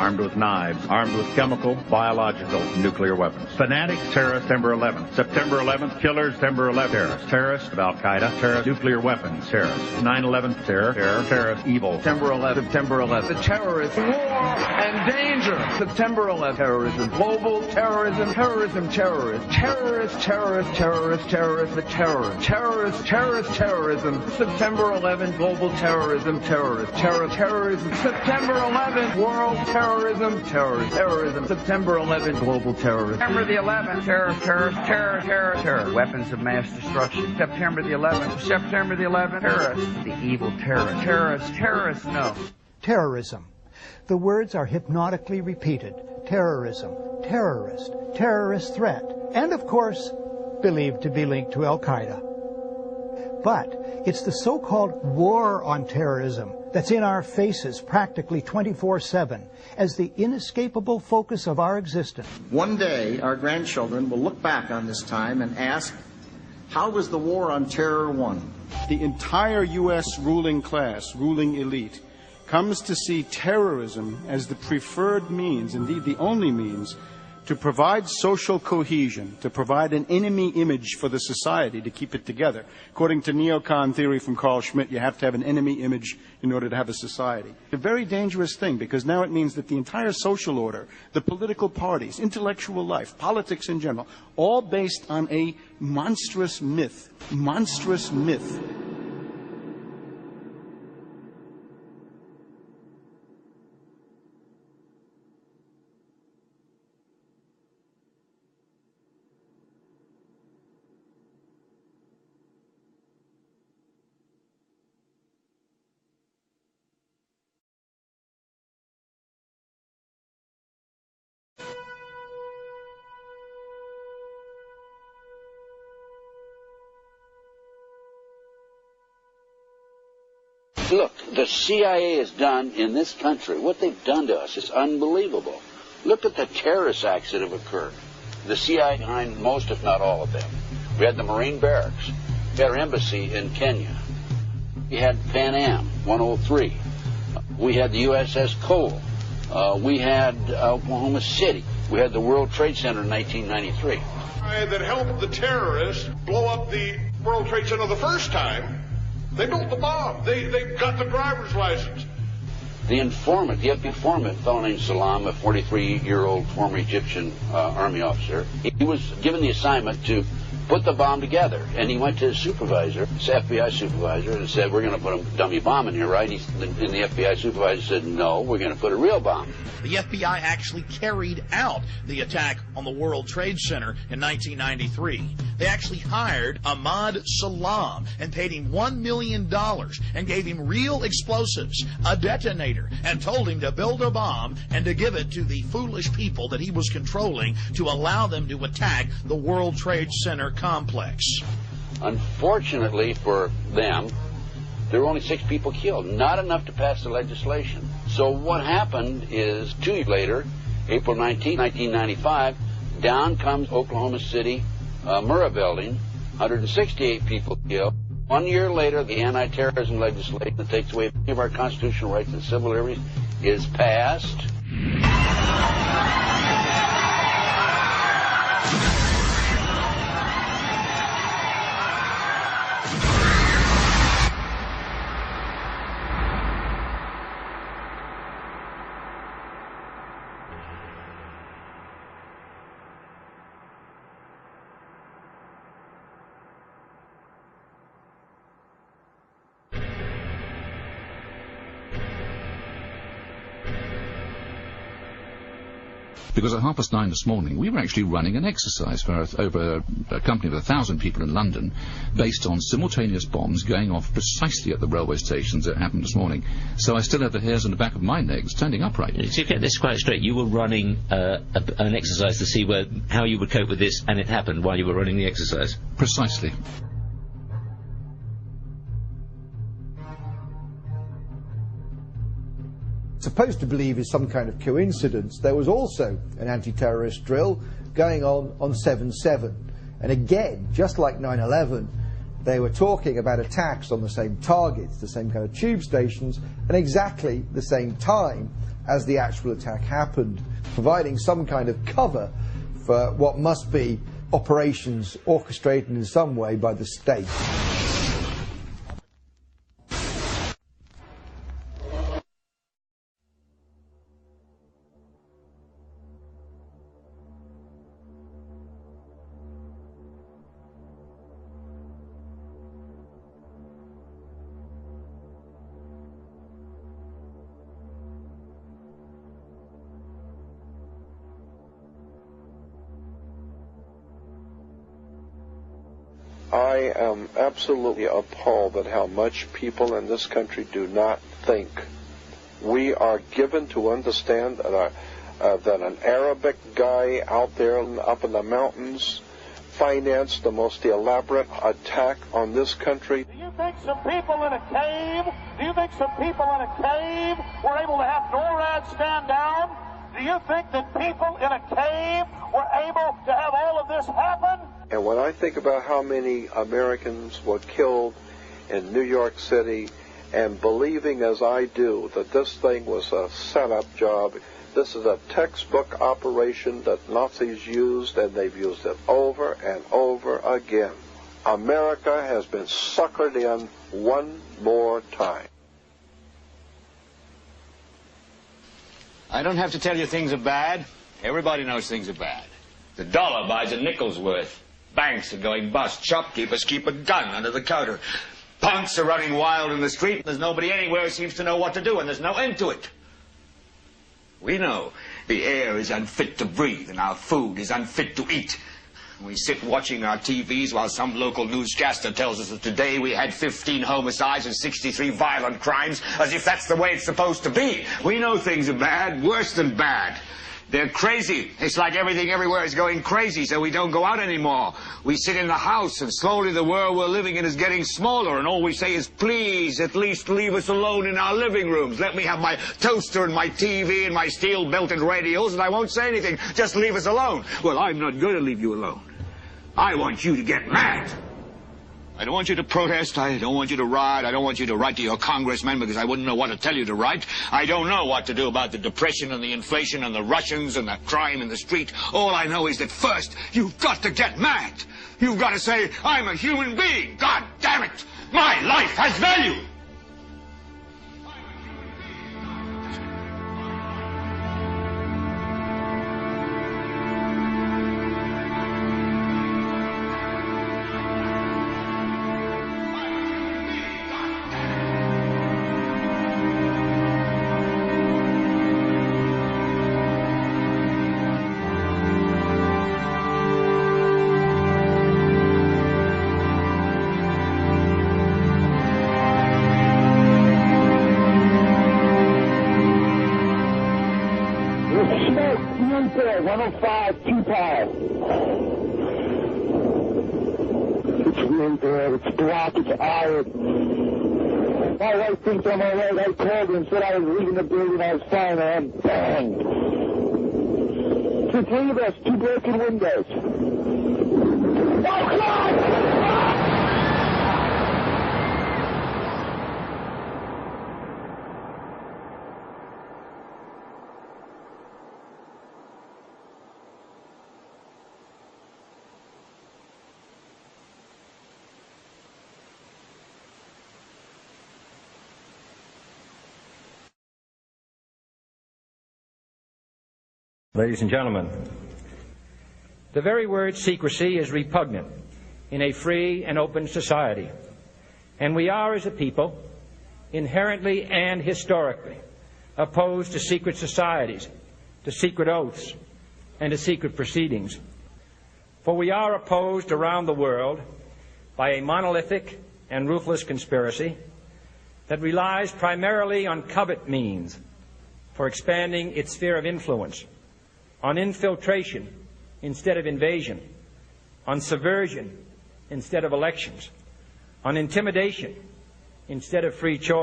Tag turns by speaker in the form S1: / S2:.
S1: armed with knives, armed with chemical, biological, nuclear weapons. Fanatics, terrorists, September 11th. September 11th, killers, September 11th, terrorists. Terrorists of Al-Qaeda, terrorists, nuclear weapons, terrorists. 9/11, terror, terrorist, evil. September 11th, September 11th.
S2: The terrorists, war and danger. September 11th, terrorism, global terrorism, terrorism, terrorists, terrorists, terrorists, terrorists, terrorists, the terrorists, terrorists, terrorists, terrorism. September 11th, global terrorism, terrorists, terrorism. September 11th, world terrorism, terrorism. September 11th, global terrorism.
S3: September the 11th, terror, weapons of mass destruction. September the 11th, terrorists, the evil terrorists, no.
S4: Terrorism. The words are hypnotically repeated. Terrorism, terrorist, terrorist threat, and of course, believed to be linked to Al-Qaeda. But it's the so-called war on terrorism that's in our faces practically 24/7 as the inescapable focus of our existence.
S5: One day, our grandchildren will look back on this time and ask, how was the war on terror won?
S6: The entire U.S. ruling class, ruling elite, comes to see terrorism as the preferred means, indeed the only means, to provide social cohesion, to provide an enemy image for the society to keep it together. According to neocon theory from Carl Schmitt, you have to have an enemy image in order to have a society. A very dangerous thing, because now it means that the entire social order, the political parties, intellectual life, politics in general, all based on a monstrous myth. Monstrous myth.
S7: Look, the CIA has done in this country, what they've done to us is unbelievable. Look at the terrorist acts that have occurred. The CIA behind most, if not all of them. We had the Marine Barracks. We had our embassy in Kenya. We had Pan Am 103. We had the USS Cole. We had Oklahoma City. We had the World Trade Center in 1993.
S8: That helped the terrorists blow up the World Trade Center the first time. They built the bomb. They got the driver's license.
S7: The informant, the FBI informant, a fellow named Salam, a 43-year-old former Egyptian army officer, he was given the assignment to put the bomb together. And he went to his supervisor, his FBI supervisor, and said, we're going to put a dummy bomb in here, right? And the FBI supervisor said, no, we're going to put a real bomb.
S9: The FBI actually carried out the attack on the World Trade Center in 1993. They actually hired Ahmad Salam and paid him $1 million and gave him real explosives, a detonator, and told him to build a bomb and to give it to the foolish people that he was controlling to allow them to attack the World Trade Center complex.
S7: Unfortunately for them, there were only 6 people killed, not enough to pass the legislation. So what happened is 2 years later, April 19, 1995, down comes Oklahoma City Murrah building, 168 people killed. 1 year later, the anti-terrorism legislation that takes away many of our constitutional rights and civil liberties is passed.
S10: Because at 9:30 this morning, we were actually running an exercise for over a company of 1,000 people in London, based on simultaneous bombs going off precisely at the railway stations that happened this morning. So I still have the hairs on the back of my neck standing upright.
S11: To get this quite straight, you were running an exercise to see how you would cope with this, and it happened while you were running the exercise?
S10: Precisely.
S12: Supposed to believe is some kind of coincidence, there was also an anti-terrorist drill going on 7/7. And again, just like 9/11, They were talking about attacks on the same targets, the same kind of tube stations, and exactly the same time as the actual attack happened, providing some kind of cover for what must be operations orchestrated in some way by the state.
S13: I am absolutely appalled at how much people in this country do not think. We are given to understand that, that an Arabic guy out there up in the mountains financed the most elaborate attack on this country.
S14: Do you think some people in a cave, were able to have NORAD stand down? Do you think that people in a cave were able to have all of this happen?
S13: And when I think about how many Americans were killed in New York City, and believing as I do that this thing was a setup job, this is a textbook operation that Nazis used, and they've used it over and over again. America has been suckered in one more time.
S15: I don't have to tell you things are bad. Everybody knows things are bad. The dollar buys a nickel's worth. Banks are going bust. Shopkeepers keep a gun under the counter. Punks are running wild in the street. There's nobody anywhere who seems to know what to do, and there's no end to it. We know the air is unfit to breathe, and our food is unfit to eat. We sit watching our TVs while some local newscaster tells us that today we had 15 homicides and 63 violent crimes, as if that's the way it's supposed to be. We know things are bad, worse than bad. They're crazy. It's like everything everywhere is going crazy, so we don't go out anymore. We sit in the house, and slowly the world we're living in is getting smaller, and all we say is, please, at least leave us alone in our living rooms. Let me have my toaster and my TV and my steel-belted radios, and I won't say anything. Just leave us alone. Well, I'm not going to leave you alone. I want you to get mad. I don't want you to protest. I don't want you to riot. I don't want you to write to your congressman because I wouldn't know what to tell you to write. I don't know what to do about the depression and the inflation and the Russians and the crime in the street. All I know is that first, you've got to get mad. You've got to say, I'm a human being. God damn it. My life has value.
S14: My wife thinks I'm all right. I called her and said I was leaving the building. I was fine, and bang. The three of us, 2 broken windows. Oh, God!
S16: Ladies and gentlemen, the very word secrecy is repugnant in a free and open society, and we are, as a people, inherently and historically opposed to secret societies, to secret oaths, and to secret proceedings. For we are opposed around the world by a monolithic and ruthless conspiracy that relies primarily on covert means for expanding its sphere of influence, on infiltration instead of invasion, on subversion instead of elections, on intimidation instead of free choice.